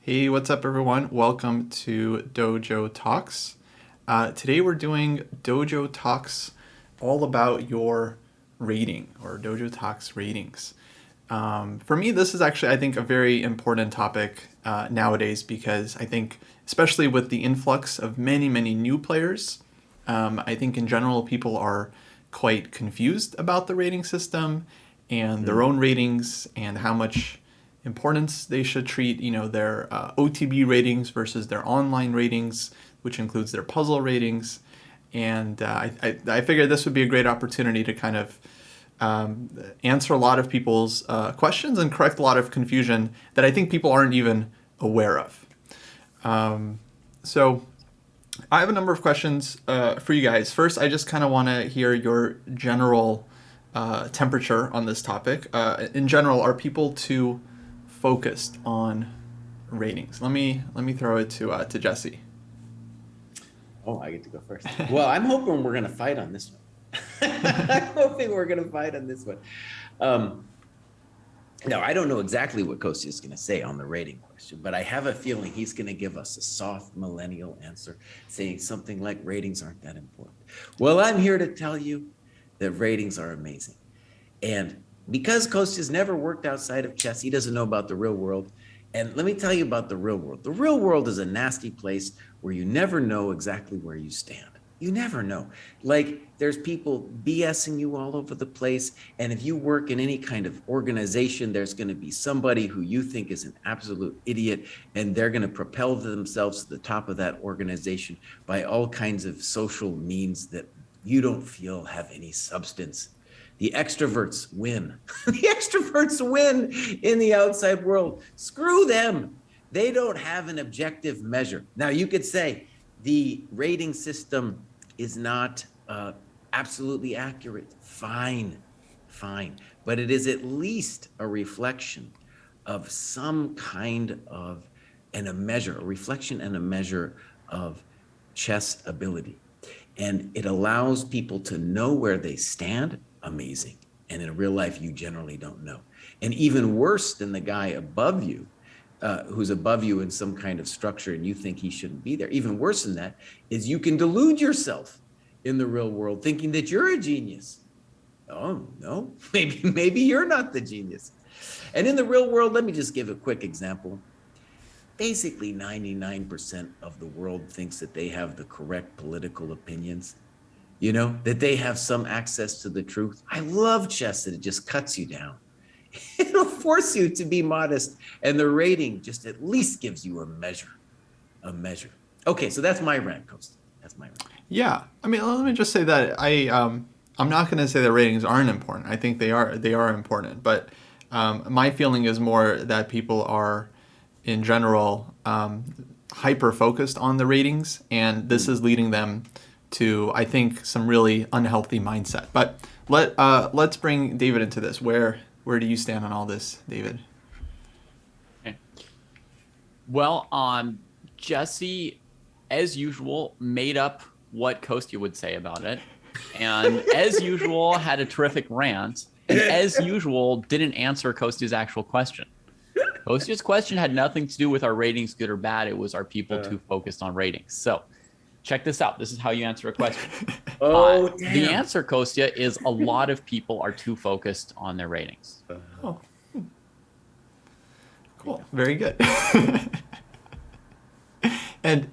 Hey, what's up, everyone? Welcome to Dojo Talks. Today we're doing Dojo Talks all about your rating or Dojo Talks ratings. For me, this is actually, I think, a very important topic nowadays because I think, especially with the influx of many new players, I think in general people are quite confused about the rating system and their own ratings and how much importance they should treat, their OTB ratings versus their online ratings, which includes their puzzle ratings. And I figured this would be a great opportunity to kind of answer a lot of people's questions and correct a lot of confusion that I think people aren't even aware of. So I have a number of questions for you guys. First, I just kind of want to hear your general temperature on this topic. In general, are people too focused on ratings? Let me throw it to Jesse. Oh, I get to go first. Well, I'm hoping we're going to fight on this one. I'm hoping we're going to fight on this one. No, I don't know exactly what Kostya is going to say on the rating question, but I have a feeling he's going to give us a soft millennial answer, saying something like ratings aren't that important. Well, I'm here to tell you that ratings are amazing. And because Kostya's never worked outside of chess, he doesn't know about the real world. And let me tell you about the real world. The real world is a nasty place where you never know exactly where you stand. You never know. Like, there's people BSing you all over the place. And if you work in any kind of organization, there's going to be somebody who you think is an absolute idiot, and they're going to propel themselves to the top of that organization by all kinds of social means that you don't feel have any substance. The extroverts win. The extroverts win in the outside world. Screw them. They don't have an objective measure. Now, you could say the rating system is not absolutely accurate. Fine. But it is at least a reflection of some kind of, and a measure, a reflection and a measure of chess ability. And it allows people to know where they stand. Amazing. And in real life, you generally don't know. And even worse than the guy above you, who's above you in some kind of structure and you think he shouldn't be there. Even worse than that is you can delude yourself in the real world thinking that you're a genius. Oh, no, maybe you're not the genius. And in the real world, let me just give a quick example. Basically, 99% of the world thinks that they have the correct political opinions, that they have some access to the truth. I love chess that it just cuts you down. It'll force you to be modest, and the rating just at least gives you a measure. Okay, so that's my rant, Kostya. That's my rant. Yeah, I mean, let me just say that I'm not going to say that ratings aren't important. I think they are important, but my feeling is more that people are, in general, hyper focused on the ratings, and this is leading them to, I think, some really unhealthy mindset. But let's bring David into this. Where do you stand on all this, David? Okay. Well, Jesse, as usual, made up what Kostya would say about it, and as usual, had a terrific rant, and as usual, didn't answer Kostya's actual question. Kostya's question had nothing to do with our ratings, good or bad. It was, are people too focused on ratings? So check this out. This is how you answer a question. The answer, Kostya, is a lot of people are too focused on their ratings. Oh. Cool. Very good. And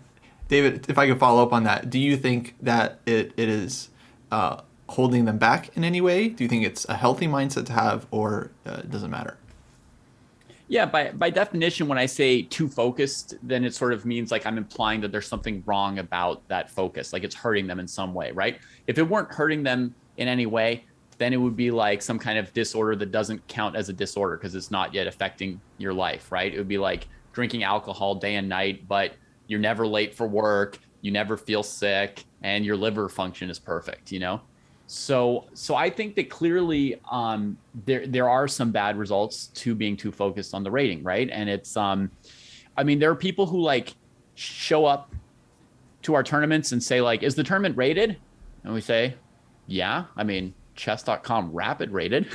David, if I could follow up on that, do you think that it is holding them back in any way? Do you think it's a healthy mindset to have, or does it matter? Yeah, by definition, when I say too focused, then it sort of means like I'm implying that there's something wrong about that focus, like it's hurting them in some way, right? If it weren't hurting them in any way, then it would be like some kind of disorder that doesn't count as a disorder because it's not yet affecting your life, right? It would be like drinking alcohol day and night, but you're never late for work, you never feel sick, and your liver function is perfect, So I think that clearly there are some bad results to being too focused on the rating, right? And it's there are people who like show up to our tournaments and say like, is the tournament rated? And we say, yeah. chess.com rapid rated,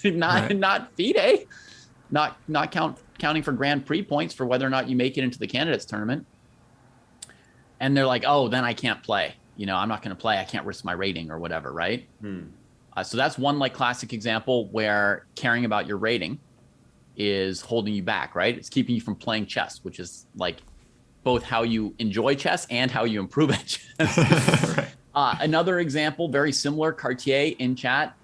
not FIDE, not count counting for Grand Prix points for whether or not you make it into the candidates tournament. And they're like, oh, then I can't play. I'm not going to play. I can't risk my rating or whatever, right? So that's one like classic example where caring about your rating is holding you back, right? It's keeping you from playing chess, which is like both how you enjoy chess and how you improve at chess. Right. Another example, very similar, Cartier in chat.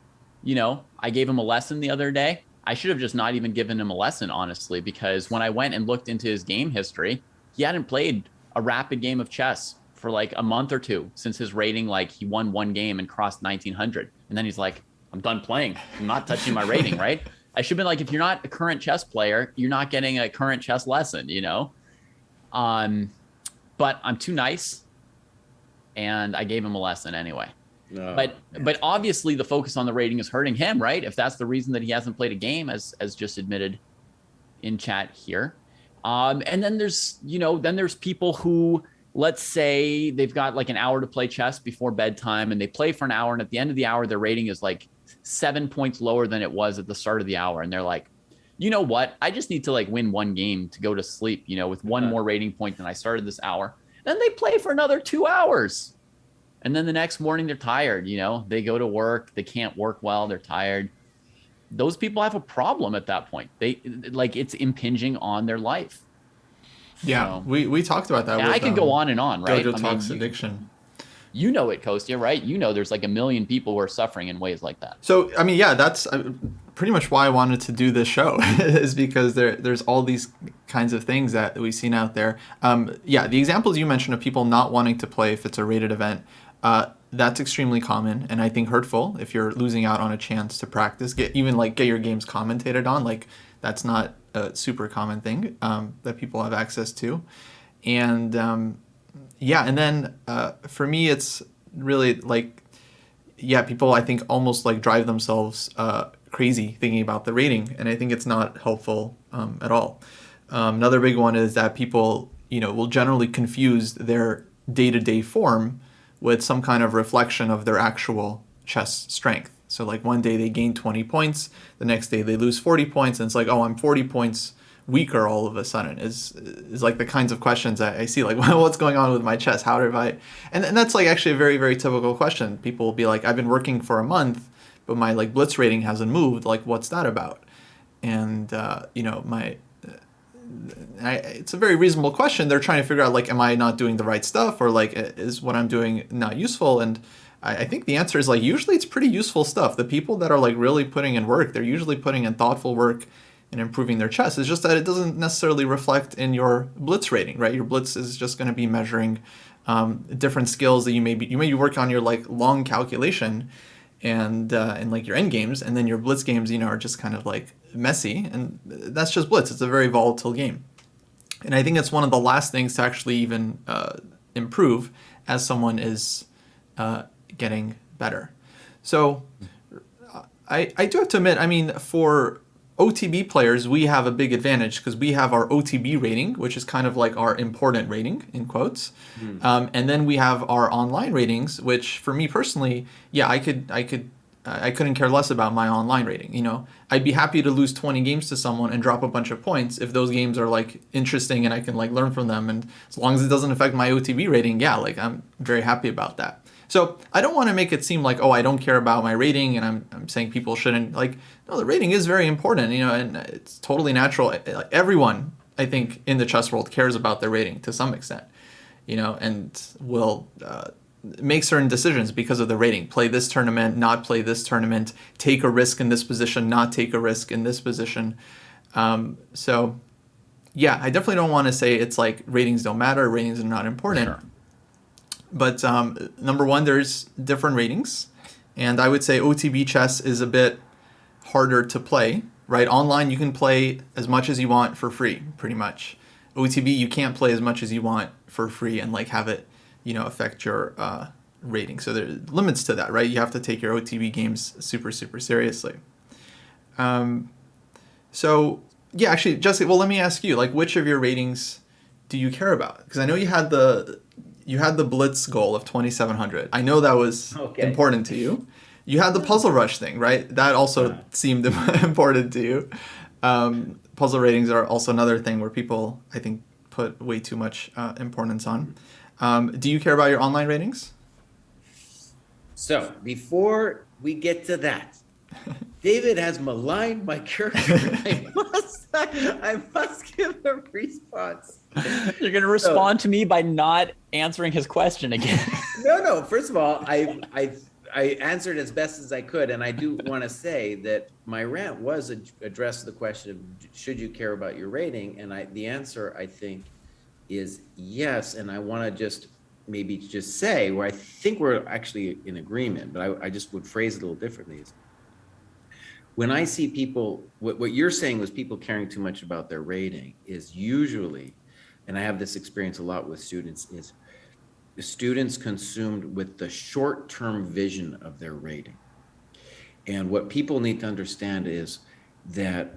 I gave him a lesson the other day. I should have just not even given him a lesson, honestly, because when I went and looked into his game history, he hadn't played a rapid game of chess for like a month or two since his rating, like he won one game and crossed 1900. And then he's like, I'm done playing. I'm not touching my rating, right? I should have been like, if you're not a current chess player, you're not getting a current chess lesson, But I'm too nice, and I gave him a lesson anyway. No. But obviously the focus on the rating is hurting him, right? If that's the reason that he hasn't played a game, as just admitted in chat here. And then there's people who, let's say they've got like an hour to play chess before bedtime, and they play for an hour, and at the end of the hour, their rating is like 7 points lower than it was at the start of the hour. And they're like, you know what? I just need to like win one game to go to sleep, with one more rating point than I started this hour. Then they play for another 2 hours. And then the next morning they're tired, they go to work, they can't work well, they're tired. Those people have a problem at that point. It's impinging on their life. Yeah, so, we talked about that. I could go on and on, right? Dojo Talks addiction. You know it, Kostya, right? There's like a million people who are suffering in ways like that. So, that's pretty much why I wanted to do this show is because there's all these kinds of things that we've seen out there. The examples you mentioned of people not wanting to play if it's a rated event, that's extremely common and I think hurtful if you're losing out on a chance to practice, get your games commentated on. Like, that's not a super common thing that people have access to. And and then for me, it's really people I think almost like drive themselves crazy thinking about the rating, and I think it's not helpful at all. Another big one is that people will generally confuse their day-to-day form with some kind of reflection of their actual chess strength. So like one day they gain 20 points, the next day they lose 40 points, and it's like, oh, I'm 40 points weaker all of a sudden is like the kinds of questions that I see, like, what's going on with my chess? How did I? And that's like actually a very, very typical question. People will be like, I've been working for a month, but my like blitz rating hasn't moved. Like, what's that about? And it's a very reasonable question. They're trying to figure out, like, am I not doing the right stuff, or like, is what I'm doing not useful? And I think the answer is like, usually it's pretty useful stuff. The people that are like really putting in work, they're usually putting in thoughtful work and improving their chess. It's just that it doesn't necessarily reflect in your blitz rating, right? Your blitz is just going to be measuring different skills that you may be working on your like long calculation and like your end games, and then your blitz games, are just kind of like messy, and that's just blitz. It's a very volatile game. And I think it's one of the last things to actually even improve as someone is getting better. So I do have to admit, for OTB players, we have a big advantage because we have our OTB rating, which is kind of like our important rating in quotes. And then we have our online ratings, which for me personally, I couldn't care less about my online rating. I'd be happy to lose 20 games to someone and drop a bunch of points if those games are like interesting and I can like learn from them. And as long as it doesn't affect my OTB rating, I'm very happy about that. So I don't want to make it seem like, oh, I don't care about my rating and I'm saying people shouldn't. Like, no, the rating is very important, and it's totally natural. Like, everyone, I think, in the chess world cares about their rating to some extent, and will make certain decisions because of the rating. Play this tournament, not play this tournament, take a risk in this position, not take a risk in this position. I definitely don't want to say it's like ratings don't matter, ratings are not important. Sure. But number one, there's different ratings. And I would say OTB chess is a bit harder to play, right? Online, you can play as much as you want for free, pretty much. OTB, you can't play as much as you want for free and like have it, affect your rating. So there are limits to that, right? You have to take your OTB games super, super seriously. Actually, Jesse, well, let me ask you, like, which of your ratings do you care about? Because I know you had the blitz goal of 2,700. I know that was important to you. You had the puzzle rush thing, right? That also seemed important to you. Puzzle ratings are also another thing where people, I think, put way too much importance on. Do you care about your online ratings? So before we get to that, David has maligned my character. I must give a response. You're going to respond to me by not answering his question again. No. First of all, I answered as best as I could, and I do want to say that my rant was addressed the question of should you care about your rating, and the answer I think is yes. And I want to just say where I think we're actually in agreement, but I just would phrase it a little differently. Is when I see people, what you're saying was people caring too much about their rating is usually, and I have this experience a lot with students, is the students consumed with the short-term vision of their rating. And what people need to understand is that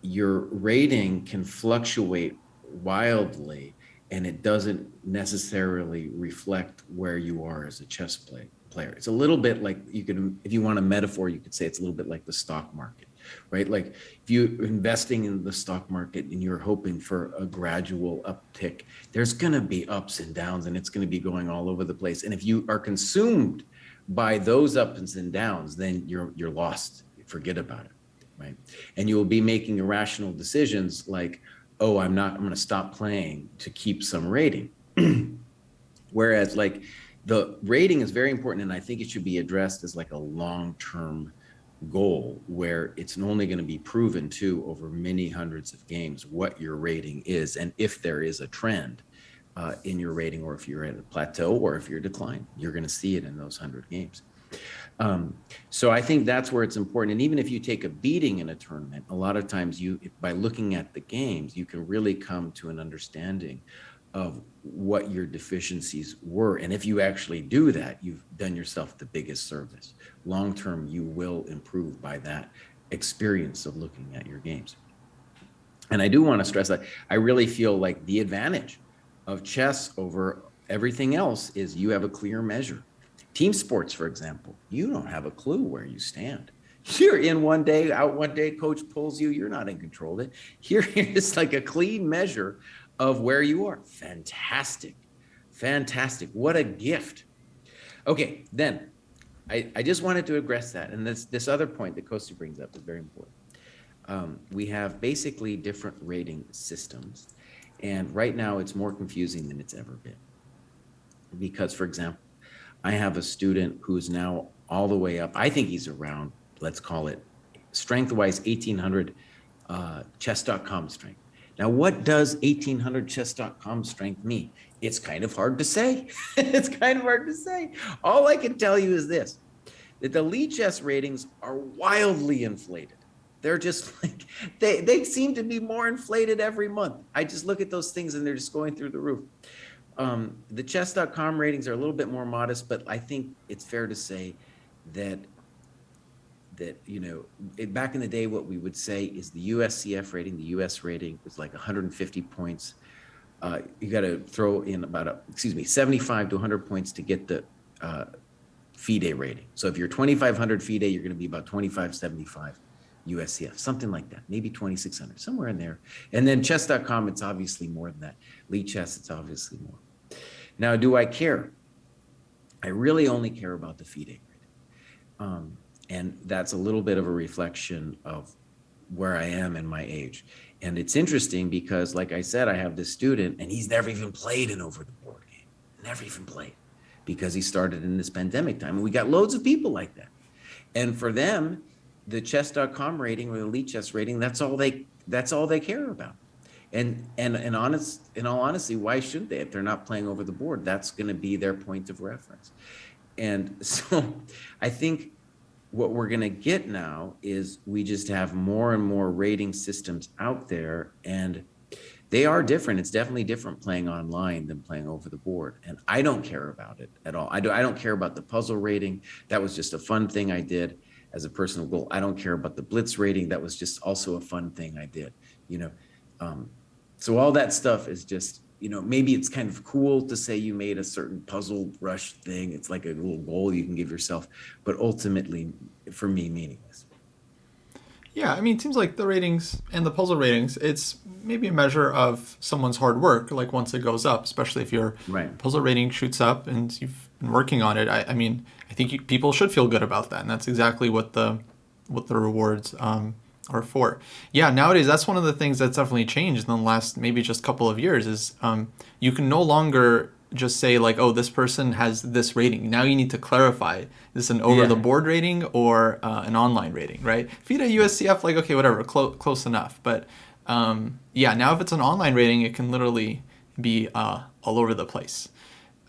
your rating can fluctuate wildly, and it doesn't necessarily reflect where you are as a chess player. It's a little bit like, if you want a metaphor, you could say it's a little bit like the stock market, right? Like if you're investing in the stock market and you're hoping for a gradual uptick, there's going to be ups and downs, and it's going to be going all over the place. And if you are consumed by those ups and downs, then you're lost. Forget about it, right? And you will be making irrational decisions like, oh, I'm going to stop playing to keep some rating. Whereas like the rating is very important, and I think it should be addressed as like a long-term goal where it's only going to be proven to over many hundreds of games what your rating is, and if there is a trend in your rating, or if you're at a plateau, or if you're declining, you're going to see it in those 100 games. So I think that's where it's important. And even if you take a beating in a tournament, a lot of times by looking at the games, you can really come to an understanding of what your deficiencies were. And if you actually do that, you've done yourself the biggest service. Long-term, you will improve by that experience of looking at your games. And I do want to stress that I really feel like the advantage of chess over everything else is you have a clear measure. Team sports, for example, you don't have a clue where you stand. You're in one day, out one day, coach pulls you, you're not in control of it. Here it's like a clean measure of where you are. Fantastic. What a gift. Okay, then I just wanted to address that. And this other point that Kostya brings up is very important. We have basically different rating systems. And right now it's more confusing than it's ever been. Because, for example, I have a student who's now all the way up. I think he's around, let's call it strength-wise, 1800 chess.com strength. Now, what does 1800 chess.com strength mean? It's kind of hard to say. All I can tell you is this, that the lead chess ratings are wildly inflated. They're just like, they seem to be more inflated every month. I just look at those things and they're just going through the roof. The chess.com ratings are a little bit more modest, but I think it's fair to say that back in the day, what we would say is the USCF rating, the US rating was like 150 points. You got to throw in about 75 to 100 points to get the FIDE rating. So if you're 2,500 FIDE, you're going to be about 2,575 USCF, something like that, maybe 2,600, somewhere in there. And then chess.com, it's obviously more than that. Lead chess, it's obviously more. Now, do I care? I really only care about the FIDE rating. And that's a little bit of a reflection of where I am in my age. And it's interesting because, like I said, I have this student and he's never even played an over-the-board game. Never even played, because he started in this pandemic time. And we got loads of people like that. And for them, the chess.com rating or the lead chess rating, that's all they care about. And in all honesty, why shouldn't they? If they're not playing over the board, that's going to be their point of reference. And so I think what we're going to get now is we just have more and more rating systems out there, and they are different. It's definitely different playing online than playing over the board. And I don't care about it at all. I don't care about the puzzle rating. That was just a fun thing I did as a personal goal. I don't care about the blitz rating. That was just also a fun thing I did, so all that stuff is just, maybe it's kind of cool to say you made a certain puzzle rush thing. It's like a little goal you can give yourself, but ultimately for me, meaningless. Yeah, I mean, it seems like the ratings and the puzzle ratings, it's maybe a measure of someone's hard work, like once it goes up, especially if your Right. puzzle rating shoots up and you've been working on it. I mean, I think people should feel good about that, and that's exactly what the rewards are for. Yeah, nowadays that's one of the things that's definitely changed in the last maybe just couple of years is you can no longer just say like, oh, this person has this rating. Now you need to clarify, is this an over the Yeah. board rating or an online rating, right? FIDA USCF, like, okay, whatever, close enough. But yeah, now if it's an online rating, it can literally be all over the place.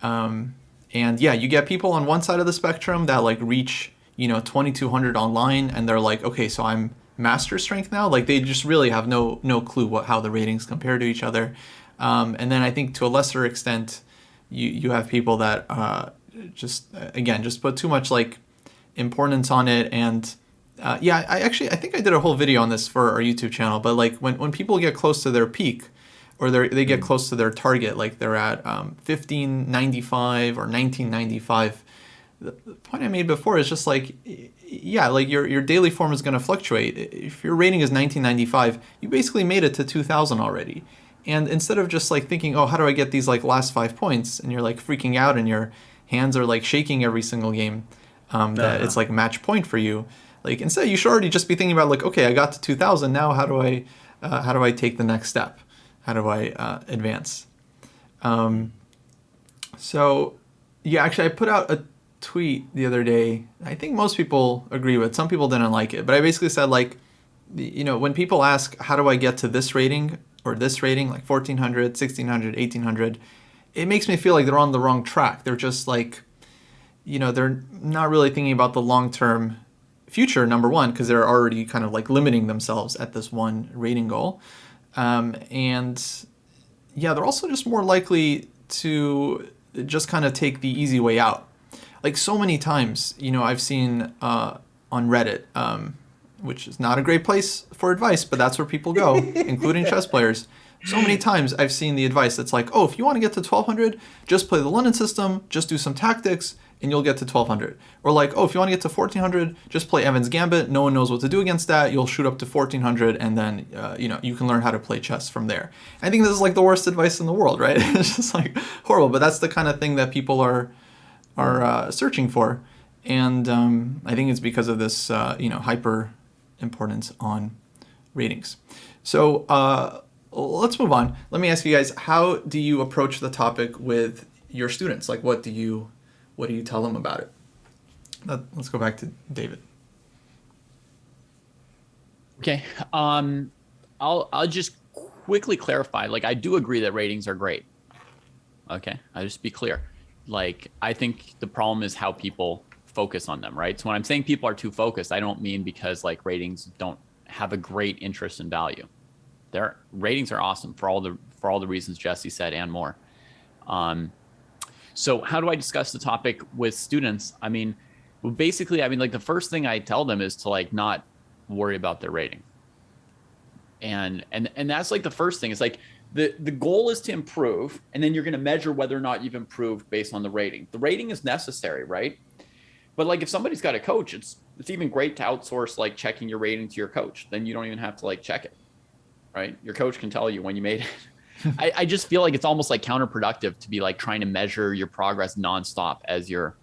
And yeah, you get people on one side of the spectrum that like reach, 2200 online and they're like, okay, so I'm master strength now. Like they just really have no clue how the ratings compare to each other. And then I think to a lesser extent, you have people that just put too much like importance on it. And yeah, I think I did a whole video on this for our YouTube channel. But like when people get close to their peak, or they get close to their target, like they're at 1595 or 1995. The point I made before is just like, yeah, like your daily form is going to fluctuate. If your rating is 1995, you basically made it to 2000 already. And instead of just like thinking, oh, how do I get these like last 5 points, and you're like freaking out and your hands are like shaking every single game, that it's like match point for you. Like instead, you should already just be thinking about like, okay, I got to 2000. Now how do I take the next step? How do I advance? So yeah, actually, I put out a tweet the other day. I think most people agree with. Some people didn't like it, but I basically said like, when people ask how do I get to this rating or this rating, like 1400, 1600, 1800, it makes me feel like they're on the wrong track. They're just like, they're not really thinking about the long-term future, number one, because they're already kind of like limiting themselves at this one rating goal. And yeah, they're also just more likely to just kind of take the easy way out. Like so many times, I've seen on Reddit, which is not a great place for advice, but that's where people go, including chess players. So many times I've seen the advice that's like, oh, if you want to get to 1200, just play the London system, just do some tactics, and you'll get to 1200. Or like, oh, if you want to get to 1400, just play Evan's Gambit. No one knows what to do against that. You'll shoot up to 1400, and then you can learn how to play chess from there. I think this is like the worst advice in the world, right? It's just like horrible, but that's the kind of thing that people are searching for, and I think it's because of this hyper importance on ratings. So let's move on. Let me ask you guys, how do you approach the topic with your students? Like, what do you tell them about it? Let's go back to David. Okay. I'll just quickly clarify. Like, I do agree that ratings are great. Okay. I'll just be clear. Like, I think the problem is how people focus on them, right? So when I'm saying people are too focused, I don't mean because like ratings don't have a great interest and value. Their ratings are awesome for all the reasons Jesse said and more. So how do I discuss the topic with students? I mean, basically, like the first thing I tell them is to like not worry about their rating. And that's like the first thing. It's like the goal is to improve, and then you're going to measure whether or not you've improved based on the rating. The rating is necessary, right? But like if somebody's got a coach, it's even great to outsource like checking your rating to your coach. Then you don't even have to like check it, right? Your coach can tell you when you made it. I just feel like it's almost like counterproductive to be like trying to measure your progress nonstop as you're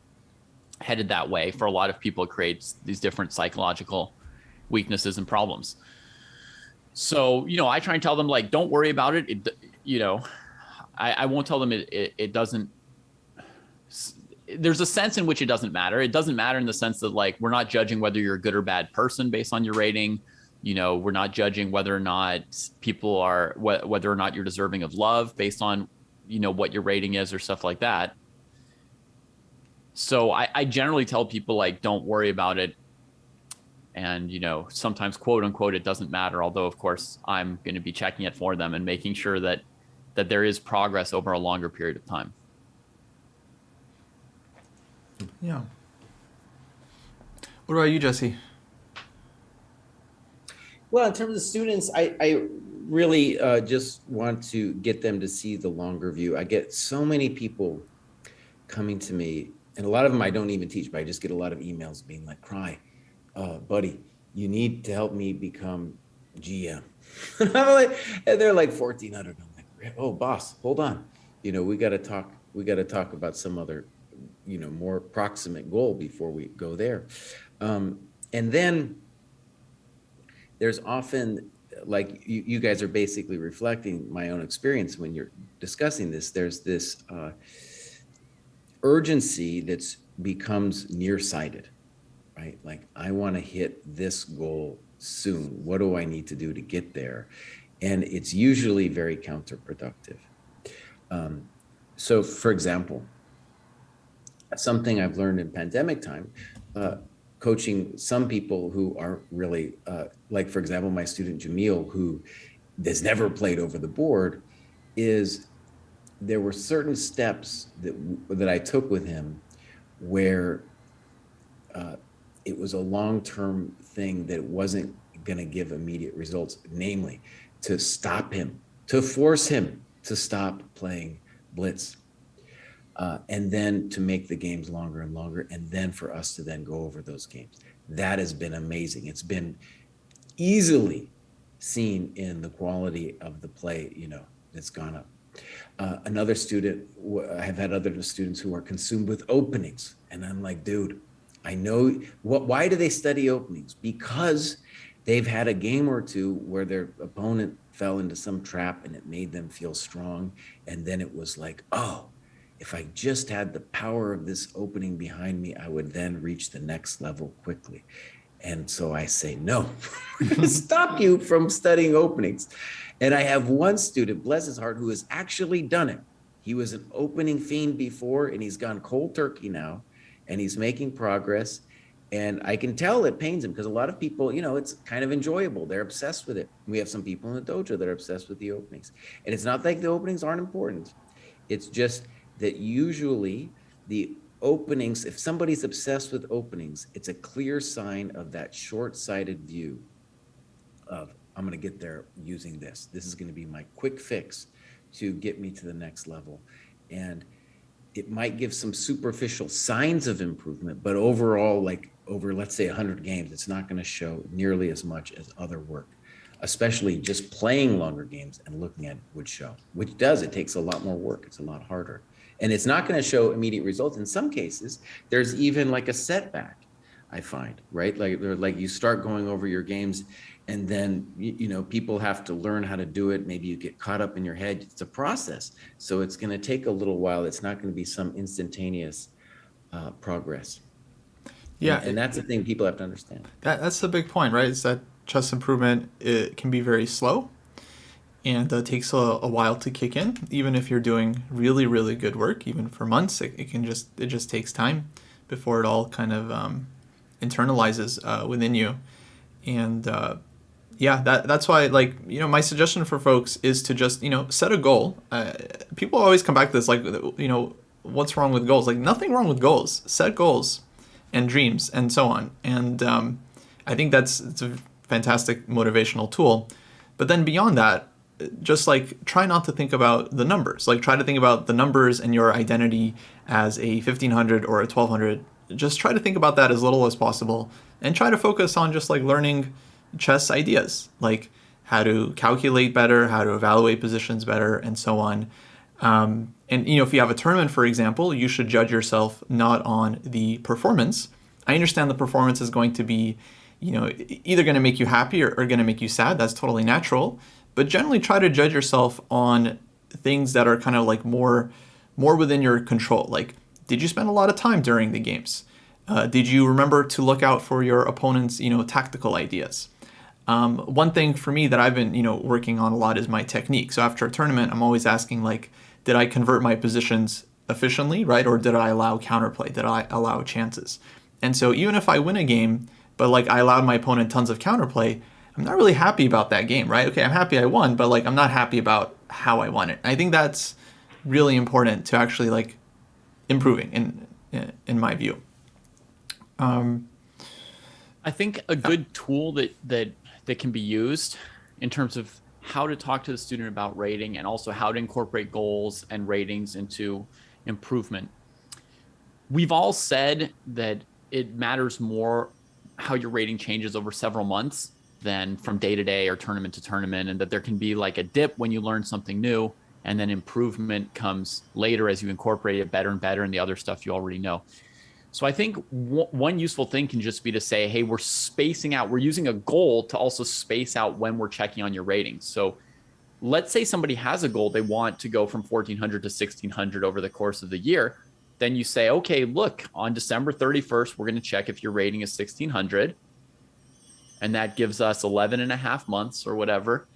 headed that way. For a lot of people, it creates these different psychological weaknesses and problems. So, I try and tell them like, don't worry about it. I won't tell them it doesn't. There's a sense in which it doesn't matter. It doesn't matter in the sense that like, we're not judging whether you're a good or bad person based on your rating. We're not judging whether or not people are, whether or not you're deserving of love based on, what your rating is or stuff like that. So I generally tell people like, don't worry about it. And, sometimes quote unquote, it doesn't matter. Although of course I'm going to be checking it for them and making sure that there is progress over a longer period of time. Yeah. What about you, Jesse? Well, in terms of students, I really just want to get them to see the longer view. I get so many people coming to me, and a lot of them I don't even teach, but I just get a lot of emails being like, buddy, you need to help me become GM. And they're like 1,400. I'm like, oh, boss, hold on. We got to talk. We got to talk about some other, more proximate goal before we go there. And then there's often, like you guys are basically reflecting my own experience when you're discussing this. There's this urgency that's becomes nearsighted, right? Like, I want to hit this goal soon. What do I need to do to get there? And it's usually very counterproductive. So, for example, something I've learned in pandemic time, coaching some people who are really, like, for example, my student Jamil, who has never played over the board, is there were certain steps that I took with him where it was a long-term thing that wasn't going to give immediate results, namely to stop him, to force him to stop playing blitz, and then to make the games longer and longer, and then for us to then go over those games. That has been amazing. It's been easily seen in the quality of the play, that's gone up. Another student, I've had other students who are consumed with openings, and I'm like, dude, I know why do they study openings? Because they've had a game or two where their opponent fell into some trap and it made them feel strong. And then it was like, oh, if I just had the power of this opening behind me, I would then reach the next level quickly. And so I say, no, we're going to stop you from studying openings. And I have one student, bless his heart, who has actually done it. He was an opening fiend before, and he's gone cold turkey now, and he's making progress. And I can tell it pains him, because a lot of people, it's kind of enjoyable. They're obsessed with it. We have some people in the dojo that are obsessed with the openings. And it's not like the openings aren't important. It's just that usually the openings, if somebody's obsessed with openings, it's a clear sign of that short-sighted view of, I'm going to get there using this. This is going to be my quick fix to get me to the next level. And it might give some superficial signs of improvement, but overall, like over, let's say 100 games, it's not going to show nearly as much as other work, especially just playing longer games and looking at it would show, which does, it takes a lot more work. It's a lot harder. And it's not going to show immediate results. In some cases, there's even like a setback, I find, right? Like you start going over your games, and then, people have to learn how to do it. Maybe you get caught up in your head. It's a process. So it's going to take a little while. It's not going to be some instantaneous progress. Yeah. And that's the thing people have to understand. That's the big point, right? Is that chess improvement, it can be very slow, and it takes a while to kick in. Even if you're doing really, really good work, even for months, it just takes time before it all kind of internalizes within you. And that's why, my suggestion for folks is to just, set a goal. People always come back to this, what's wrong with goals? Like, nothing wrong with goals. Set goals and dreams and so on. And I think it's a fantastic motivational tool. But then beyond that, just try not to think about the numbers. Try to think about the numbers and your identity as a 1,500 or a 1,200. Just try to think about that as little as possible, and try to focus on just learning chess ideas, like how to calculate better, how to evaluate positions better, and so on. And if you have a tournament, for example, you should judge yourself not on the performance. I understand the performance is going to be, either going to make you happy or going to make you sad. That's totally natural. But generally try to judge yourself on things that are kind of more within your control. Like, did you spend a lot of time during the games? Did you remember to look out for your opponent's, tactical ideas? One thing for me that I've been, working on a lot is my technique. So after a tournament, I'm always asking, did I convert my positions efficiently, right? Or did I allow counterplay? Did I allow chances? And so even if I win a game, but I allowed my opponent tons of counterplay, I'm not really happy about that game, right? Okay, I'm happy I won, but I'm not happy about how I won it. I think that's really important to actually improving in my view. I think a good tool that can be used in terms of how to talk to the student about rating, and also how to incorporate goals and ratings into improvement. We've all said that it matters more how your rating changes over several months than from day to day or tournament to tournament, and that there can be like a dip when you learn something new, and then improvement comes later as you incorporate it better and better in the other stuff you already know. So I think one useful thing can just be to say, hey, we're spacing out. We're using a goal to also space out when we're checking on your ratings. So let's say somebody has a goal. They want to go from 1,400 to 1,600 over the course of the year. Then you say, okay, look, on December 31st, we're going to check if your rating is 1,600. And that gives us 11 and a half months or whatever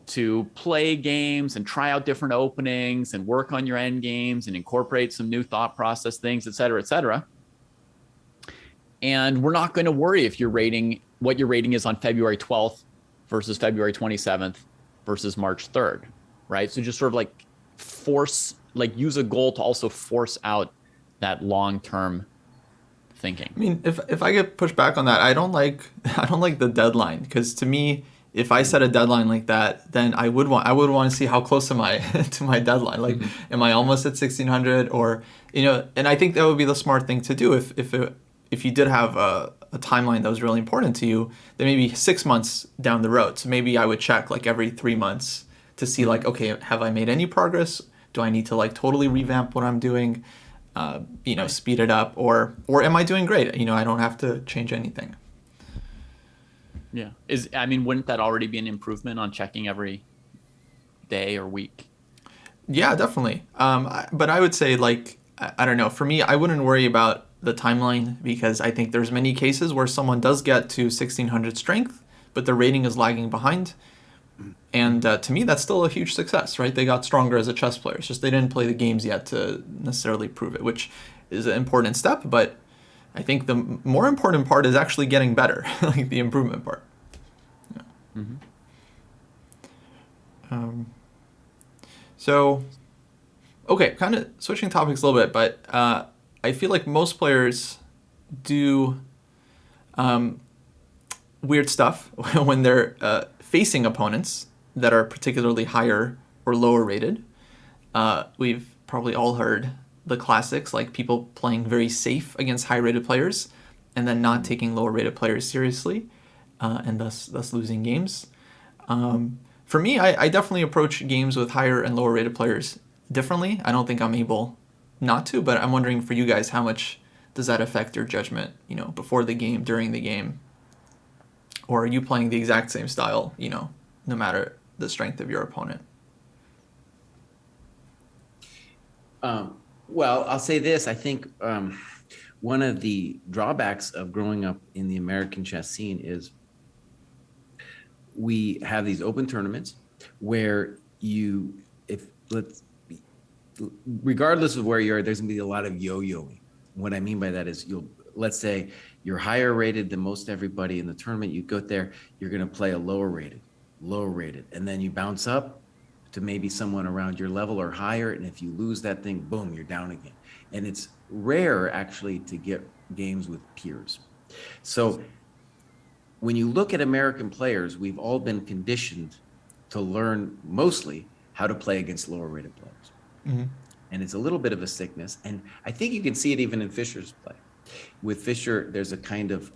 to play games and try out different openings and work on your end games and incorporate some new thought process things, et cetera, et cetera. And we're not going to worry if what your rating is on February 12th versus February 27th versus March 3rd, right? So just sort of like use a goal to also force out that long-term thinking. I mean, if I get pushed back on that, I don't like the deadline, because to me, if I set a deadline like that, then I would want to see how close am I to my deadline. Like, am I almost at 1,600, or And I think that would be the smart thing to do if you did have a timeline that was really important to you. Then maybe 6 months down the road. So maybe I would check like every 3 months to see like, okay, have I made any progress? Do I need to like totally revamp what I'm doing? Speed it up, or am I doing great? I don't have to change anything. Yeah. Wouldn't that already be an improvement on checking every day or week? Yeah, definitely. But I would say, like, I don't know. For me, I wouldn't worry about the timeline, because I think there's many cases where someone does get to 1,600 strength, but their rating is lagging behind. And to me, that's still a huge success, right? They got stronger as a chess player. It's just they didn't play the games yet to necessarily prove it, which is an important step. But I think the more important part is actually getting better, like the improvement part. Yeah. Mm-hmm. So, okay, kind of switching topics a little bit, but I feel like most players do weird stuff when they're facing opponents that are particularly higher or lower rated. We've probably all heard the classics, like people playing very safe against high rated players and then not taking lower rated players seriously, and thus losing games. For me, I definitely approach games with higher and lower rated players differently. I don't think I'm able not to, but I'm wondering for you guys, how much does that affect your judgment, before the game, during the game? Or are you playing the exact same style, no matter the strength of your opponent? Well, I'll say this. I think one of the drawbacks of growing up in the American chess scene is we have these open tournaments where regardless of where you are, there's gonna be a lot of yo-yoing. What I mean by that is let's say you're higher rated than most everybody in the tournament. You go there, you're going to play a lower rated, and then you bounce up to maybe someone around your level or higher. And if you lose that thing, boom, you're down again. And it's rare actually to get games with peers. So when you look at American players, we've all been conditioned to learn mostly how to play against lower rated players. Mm-hmm. And it's a little bit of a sickness. And I think you can see it even in Fischer's play. With Fischer, there's a kind of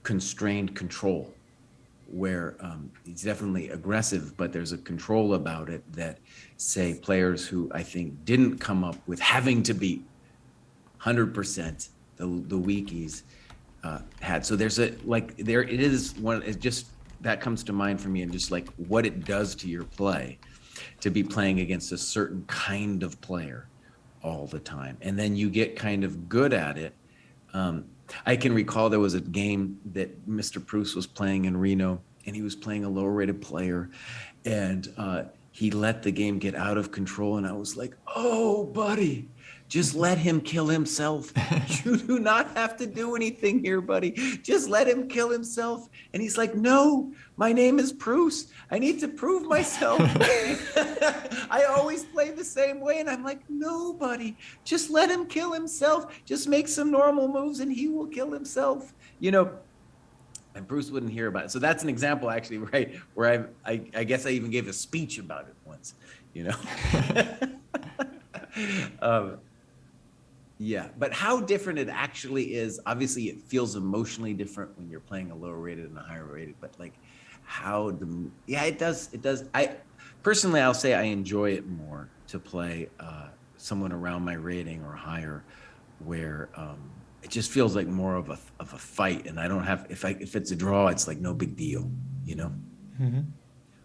constrained control where he's definitely aggressive, but there's a control about it that, say, players who I think didn't come up with having to beat 100% the weakies had. So there's it is one. It just that comes to mind for me, and just like what it does to your play to be playing against a certain kind of player all the time. And then you get kind of good at it. I can recall there was a game that Mr. Proust was playing in Reno, and he was playing a lower rated player, and he let the game get out of control. And I was like, oh, buddy, just let him kill himself. You do not have to do anything here, buddy. Just let him kill himself. And he's like, no, my name is Proust. I need to prove myself. I always play the same way. And I'm like, no, buddy, just let him kill himself. Just make some normal moves and he will kill himself. And Bruce wouldn't hear about it. So that's an example, actually, right, where I guess I even gave a speech about it once, Yeah, but how different it actually is. Obviously, it feels emotionally different when you're playing a lower rated and a higher rated, but like yeah, it does. It does. I personally, I'll say I enjoy it more to play someone around my rating or higher, where it just feels like more of a fight, and I don't have, if it's a draw, it's like no big deal, you know?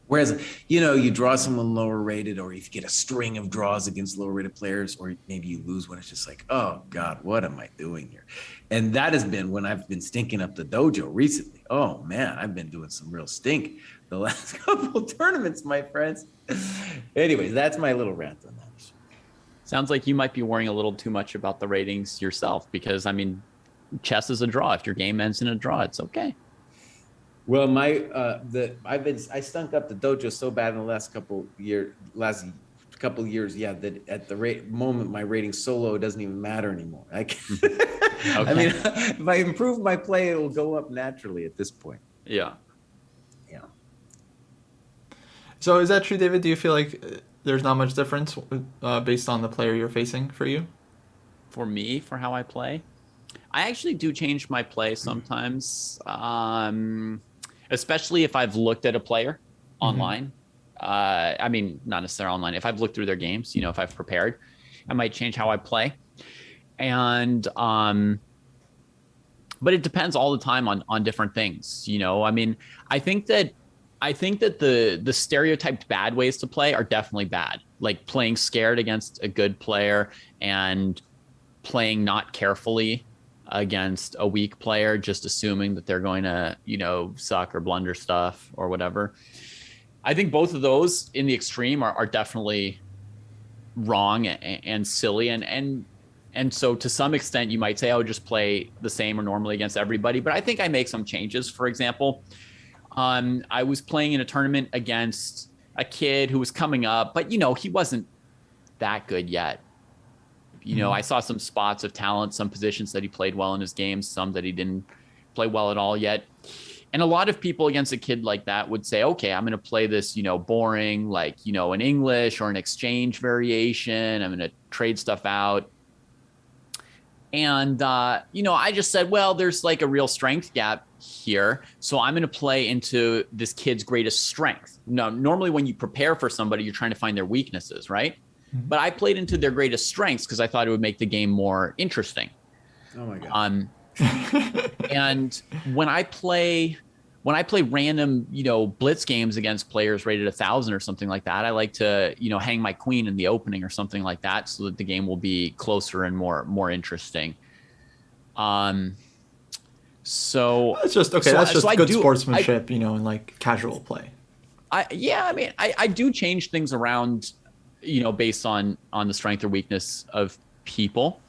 Whereas, you draw someone lower rated, or if you get a string of draws against lower rated players, or maybe you lose one, it's just like, oh God, what am I doing here? And that has been when I've been stinking up the dojo recently. Oh man, I've been doing some real stink the last couple tournaments, my friends. Anyways, that's my little rant on that. Sounds like you might be worrying a little too much about the ratings yourself, because I mean, chess is a draw. If your game ends in a draw, it's okay. Well, I stunk up the dojo so bad in the last couple years, yeah, that at the moment my rating solo doesn't even matter anymore. I mean, if I improve my play, it will go up naturally at this point. Yeah. Yeah. So is that true, David? Do you feel like there's not much difference based on the player you're facing for you? For me, for how I play, I actually do change my play sometimes, especially if I've looked at a player online. I mean, not necessarily online. If I've looked through their games, if I've prepared, I might change how I play. And but it depends all the time on different things. I mean, I think that the stereotyped bad ways to play are definitely bad, like playing scared against a good player and playing not carefully against a weak player, just assuming that they're going to, suck or blunder stuff or whatever. I think both of those in the extreme are definitely wrong and silly. And so to some extent you might say, oh, just play the same or normally against everybody. But I think I make some changes. For example, I was playing in a tournament against a kid who was coming up, but he wasn't that good yet. I saw some spots of talent, some positions that he played well in his games, some that he didn't play well at all yet. And a lot of people against a kid like that would say, okay, I'm going to play this, boring, like, an English or an exchange variation. I'm going to trade stuff out. And, I just said, well, there's like a real strength gap here. So I'm going to play into this kid's greatest strength. Now, normally when you prepare for somebody, you're trying to find their weaknesses, right? But I played into their greatest strengths because I thought it would make the game more interesting. Oh my God. And when I play random, blitz games against players rated 1,000 or something like that, I like to, hang my queen in the opening or something like that, so that the game will be closer and more interesting. So that's just okay. That's just good sportsmanship, and like casual play. I do change things around, based on the strength or weakness of people.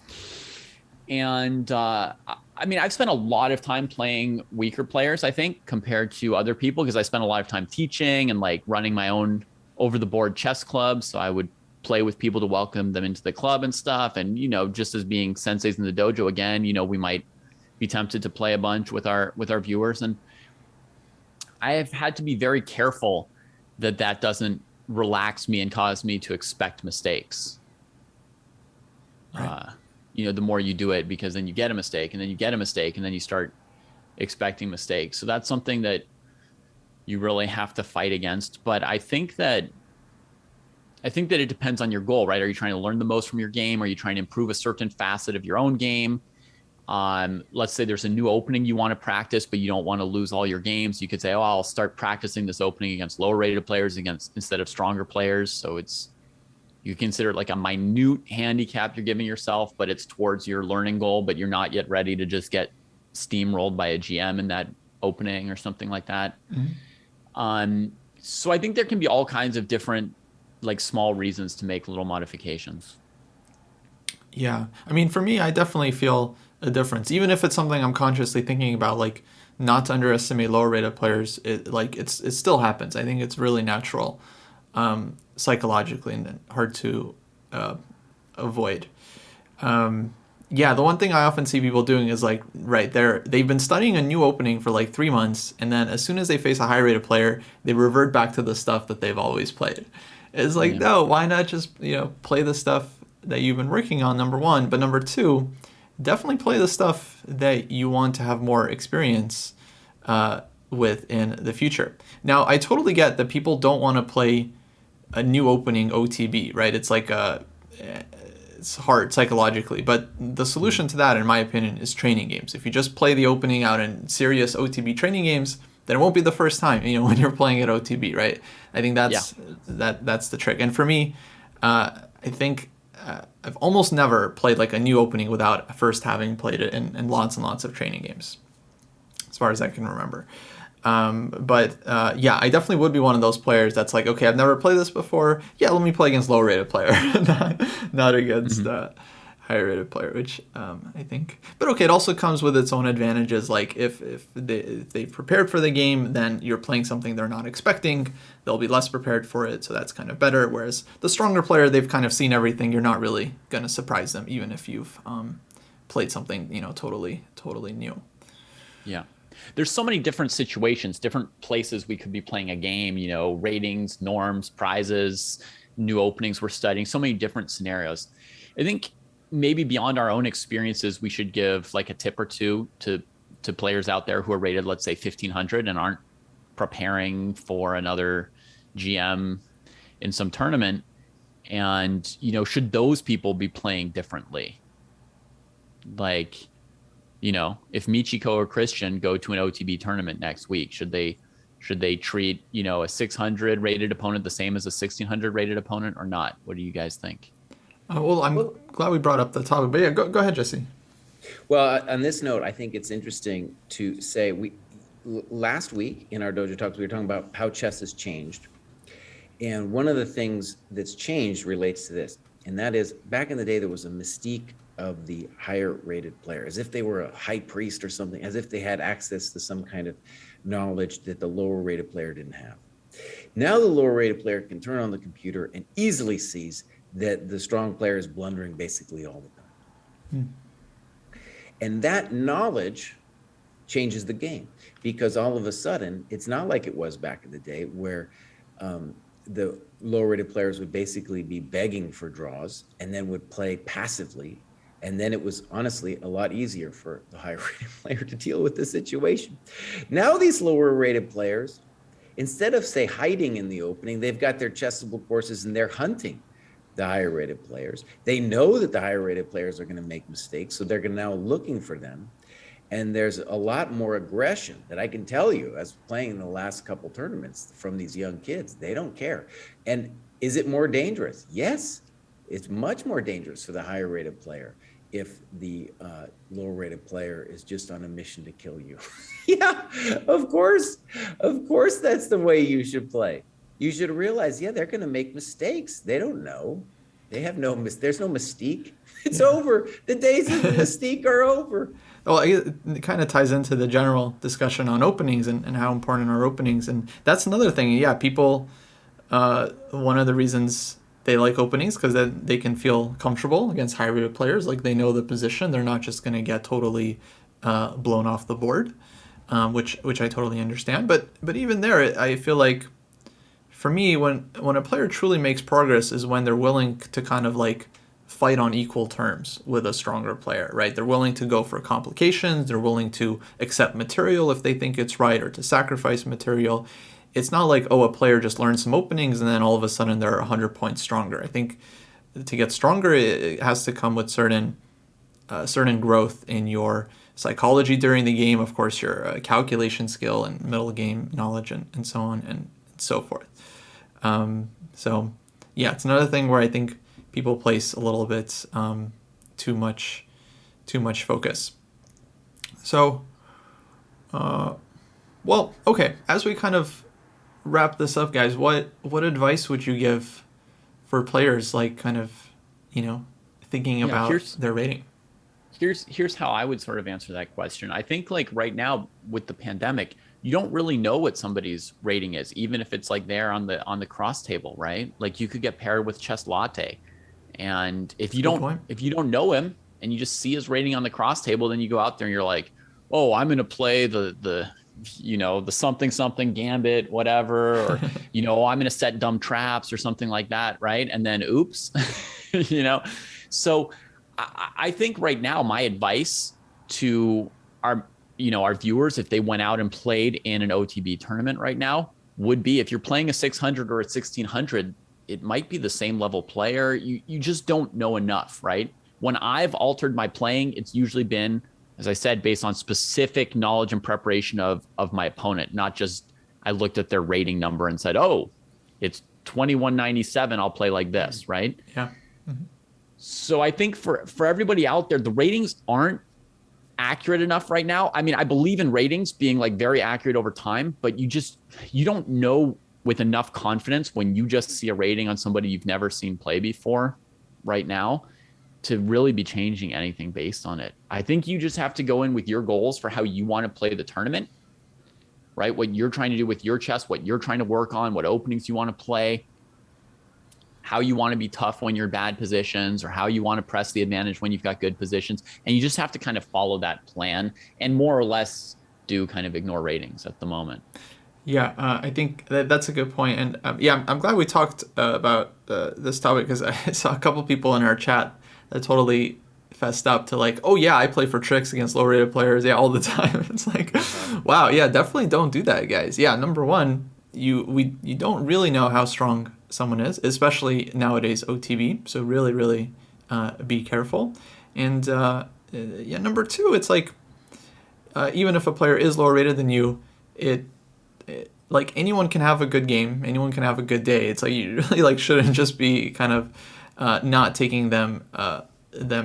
And I've spent a lot of time playing weaker players, I think, compared to other people, because I spent a lot of time teaching and like running my own over the board chess club. So I would play with people to welcome them into the club and stuff. And, just as being senseis in the dojo again, we might be tempted to play a bunch with our viewers. And I have had to be very careful that doesn't relax me and cause me to expect mistakes. Right. The more you do it, because then you get a mistake and then you get a mistake and then you start expecting mistakes. So that's something that you really have to fight against. But I think that it depends on your goal, right? Are you trying to learn the most from your game? Are you trying to improve a certain facet of your own game? Let's say there's a new opening you want to practice, but you don't want to lose all your games. You could say, oh, I'll start practicing this opening against lower rated players instead of stronger players. So you consider it like a minute handicap you're giving yourself, but it's towards your learning goal, but you're not yet ready to just get steamrolled by a GM in that opening or something like that. So I think there can be all kinds of different, like, small reasons to make little modifications. Yeah. I mean, for me, I definitely feel a difference, even if it's something I'm consciously thinking about, like not to underestimate lower rated players. It still happens. I think it's really natural, psychologically, and hard to avoid. Yeah, the one thing I often see people doing is like, right there, they've been studying a new opening for like 3 months, and then as soon as they face a high rated player, they revert back to the stuff that they've always played. It's like, no, why not just play the stuff that you've been working on, number one, but number two, definitely play the stuff that you want to have more experience with in the future. Now, I totally get that people don't want to play a new opening OTB, right? It's like it's hard psychologically, but the solution to that, in my opinion, is training games. If you just play the opening out in serious OTB training games, then it won't be the first time, when you're playing at OTB, right? I think that's the trick. And for me, I think I've almost never played like a new opening without first having played it in lots and lots of training games, as far as I can remember. But I definitely would be one of those players that's like, okay, I've never played this before. Yeah, let me play against lower rated player, not against higher rated player, which I think. But okay, it also comes with its own advantages. Like if they've prepared for the game, then you're playing something they're not expecting. They'll be less prepared for it, so that's kind of better. Whereas the stronger player, they've kind of seen everything. You're not really going to surprise them, even if you've played something totally new. Yeah. There's so many different situations, different places we could be playing a game, ratings, norms, prizes, new openings we're studying, so many different scenarios. I think maybe beyond our own experiences, we should give like a tip or two to players out there who are rated, let's say 1500 and aren't preparing for another GM in some tournament. And, should those people be playing differently? Like, if Michiko or Christian go to an OTB tournament next week, should they treat, a 600 rated opponent the same as a 1600 rated opponent or not? What do you guys think? Well, I'm glad we brought up the topic, but yeah, go ahead, Jesse. Well, on this note, I think it's interesting to say last week in our Dojo Talks, we were talking about how chess has changed. And one of the things that's changed relates to this. And that is, back in the day, there was a mystique of the higher rated player, as if they were a high priest or something, as if they had access to some kind of knowledge that the lower rated player didn't have. Now the lower rated player can turn on the computer and easily sees that the strong player is blundering basically all the time. And that knowledge changes the game, because all of a sudden, it's not like it was back in the day where the lower rated players would basically be begging for draws and then would play passively. And then it was honestly a lot easier for the higher rated player to deal with the situation. Now these lower rated players, instead of say hiding in the opening, they've got their chessable courses and they're hunting the higher rated players. They know that the higher rated players are going to make mistakes, so they're now looking for them. And there's a lot more aggression that I can tell you, as playing in the last couple tournaments, from these young kids. They don't care. And is it more dangerous? Yes, it's much more dangerous for the higher rated player if the lower rated player is just on a mission to kill you. Yeah, of course that's the way you should play. You should realize, they're going to make mistakes. They don't know. They have there's no mystique. It's over. The days of the mystique are over. Well, it kind of ties into the general discussion on openings and how important are openings. And that's another thing. Yeah, people, one of the reasons they like openings, because then they can feel comfortable against high-rated players. Like, they know the position. They're not just going to get totally blown off the board, which I totally understand. But even there, I feel like, for me, when a player truly makes progress is when they're willing to kind of like fight on equal terms with a stronger player, right? They're willing to go for complications. They're willing to accept material if they think it's right, or to sacrifice material. It's not like, a player just learned some openings and then all of a sudden they're 100 points stronger. I think to get stronger, it has to come with certain growth in your psychology during the game, of course, your calculation skill and middle game knowledge and so on and so forth. It's another thing where I think people place a little bit too much focus. So, okay, as we kind of wrap this up, guys, what advice would you give for players, like, kind of, thinking about their rating? Here's how I would sort of answer that question. I think, like, right now with the pandemic, you don't really know what somebody's rating is, even if it's like there on the cross table, right? Like, you could get paired with Chess Latte, and if you don't know him and you just see his rating on the cross table, then you go out there and you're like, oh, I'm gonna play the something gambit, whatever, or I'm gonna set dumb traps or something like that, right? And then oops, you know? So I think right now, my advice to our, our viewers, if they went out and played in an OTB tournament right now, would be, if you're playing a 600 or a 1600, it might be the same level player. You just don't know enough, right? When I've altered my playing, it's usually been, as I said, based on specific knowledge and preparation of my opponent, not just I looked at their rating number and said, oh, it's 2197, I'll play like this, right? Yeah. Mm-hmm. So I think for everybody out there, the ratings aren't accurate enough right now. I mean, I believe in ratings being like very accurate over time, but you don't know with enough confidence when you just see a rating on somebody you've never seen play before right now to really be changing anything based on it. I think you just have to go in with your goals for how you want to play the tournament, right? What you're trying to do with your chess, what you're trying to work on, what openings you want to play, how you want to be tough when you're bad positions, or how you want to press the advantage when you've got good positions. And you just have to kind of follow that plan and more or less do kind of ignore ratings at the moment. Yeah, I think that's a good point. And yeah, I'm glad we talked about this topic, because I saw a couple people in our chat that totally fessed up to like, oh yeah, I play for tricks against low rated players, yeah, all the time. It's like, wow, yeah, definitely don't do that, guys. Yeah, number one, you don't really know how strong someone is, especially nowadays OTB. So really be careful. And yeah, number two, it's like even if a player is lower rated than you, like anyone can have a good game, anyone can have a good day. It's like you really like shouldn't just be kind of not taking them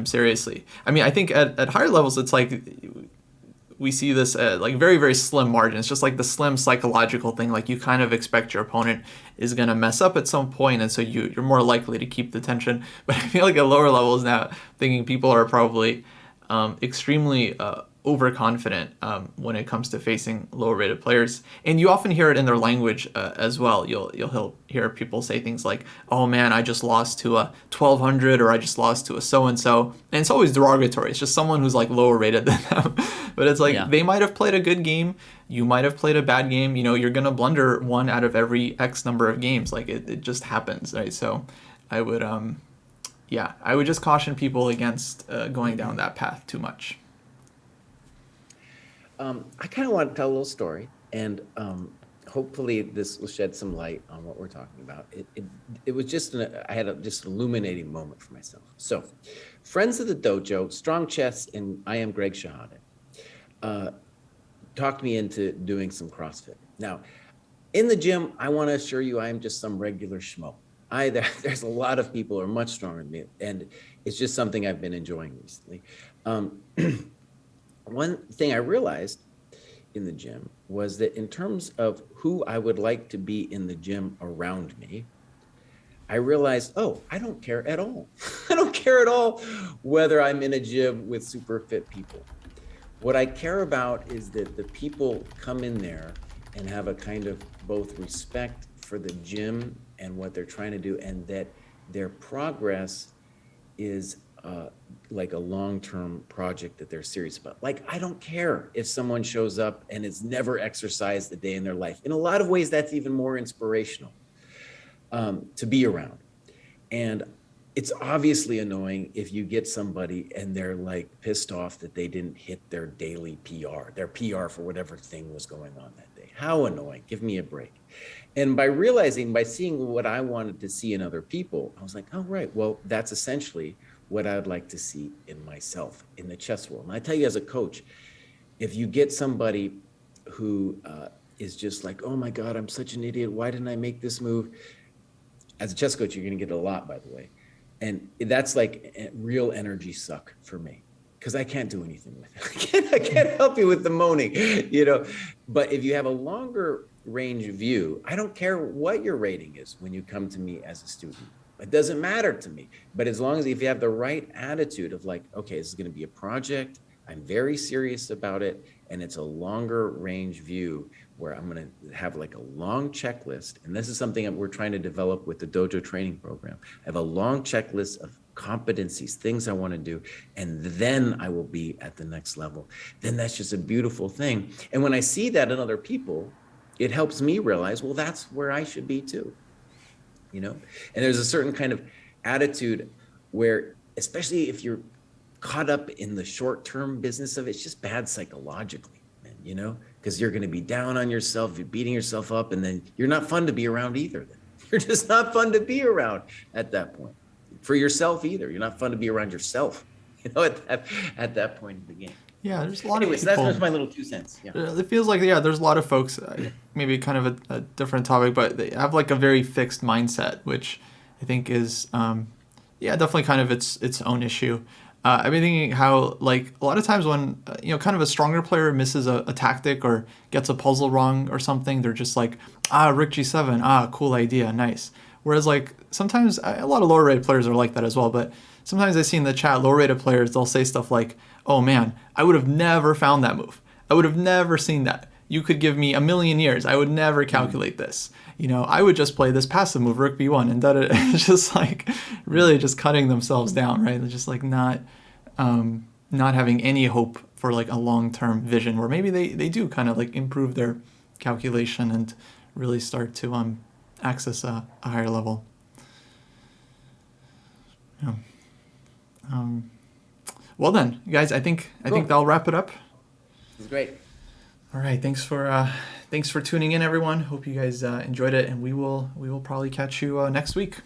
seriously. I mean, I think at higher levels, it's like we see this like very slim margins, just like the slim psychological thing. Like you kind of expect your opponent is going to mess up at some point, and so you're more likely to keep the tension. But I feel like at lower levels now, thinking people are probably extremely overconfident when it comes to facing lower rated players, and you often hear it in their language as well. You'll hear people say things like, "Oh man, I just lost to a 1200," or "I just lost to a so and so," and it's always derogatory. It's just someone who's like lower rated than them. But it's like they might have played a good game, you might have played a bad game. You know, you're gonna blunder one out of every X number of games. Like it just happens, right? So I would I would just caution people against going down that path too much. I kind of want to tell a little story, and hopefully this will shed some light on what we're talking about. It was just I had just an illuminating moment for myself. So, friends of the dojo, Strong Chess, and I am Greg Shahade, talked me into doing some CrossFit. Now, in the gym, I want to assure you, I am just some regular schmo. There's a lot of people who are much stronger than me, and it's just something I've been enjoying recently. One thing I realized in the gym was that in terms of who I would like to be in the gym around me, I realized, oh, I don't care at all. I don't care at all whether I'm in a gym with super fit people. What I care about is that the people come in there and have a kind of both respect for the gym and what they're trying to do, and that their progress is like a long-term project that they're serious about. Like, I don't care if someone shows up and has never exercised a day in their life. In a lot of ways, that's even more inspirational to be around. And it's obviously annoying if you get somebody and they're like pissed off that they didn't hit their daily PR, their PR for whatever thing was going on that day. How annoying. Give me a break. And by seeing what I wanted to see in other people, I was like, oh, right, well, that's essentially what I'd like to see in myself in the chess world. And I tell you, as a coach, if you get somebody who is just like, oh my God, I'm such an idiot, why didn't I make this move? As a chess coach, you're gonna get a lot, by the way. And that's like a real energy suck for me, because I can't do anything with it. I can't help you with the moaning, you know. But if you have a longer range view, I don't care what your rating is when you come to me as a student. It doesn't matter to me. But as long as if you have the right attitude of like, okay, this is going to be a project, I'm very serious about it, and it's a longer range view where I'm going to have like a long checklist. And this is something that we're trying to develop with the Dojo training program. I have a long checklist of competencies, things I want to do, and then I will be at the next level. Then that's just a beautiful thing. And when I see that in other people, it helps me realize, well, that's where I should be too. You know, and there's a certain kind of attitude where, especially if you're caught up in the short-term business of it, it's just bad psychologically, man, you know, because you're going to be down on yourself, you're beating yourself up, and then you're not fun to be around either. Then you're just not fun to be around at that point for yourself either. You're not fun to be around yourself, you know, at that point in the game. Yeah, there's a lot Anyways, of people. that's just my little 2 cents. Yeah. It feels like, yeah, there's a lot of folks, maybe kind of a different topic, but they have like a very fixed mindset, which I think is, yeah, definitely kind of its own issue. I've been thinking how, like, a lot of times when, you know, kind of a stronger player misses a tactic or gets a puzzle wrong or something, they're just like, rook g7, cool idea, nice. Whereas, like, sometimes a lot of lower rated players are like that as well, but sometimes I see in the chat, lower rated players, they'll say stuff like, oh man, I would have never found that move. I would have never seen that. You could give me a million years. I would never calculate this. You know, I would just play this passive move, rook b1, and that it's just like really just cutting themselves down, right? They're just like not having any hope for like a long-term vision where maybe they do kind of like improve their calculation and really start to access a higher level. Yeah. Well then, guys, I think that'll wrap it up. It was great. All right, thanks for tuning in, everyone. Hope you guys enjoyed it, and we will probably catch you next week.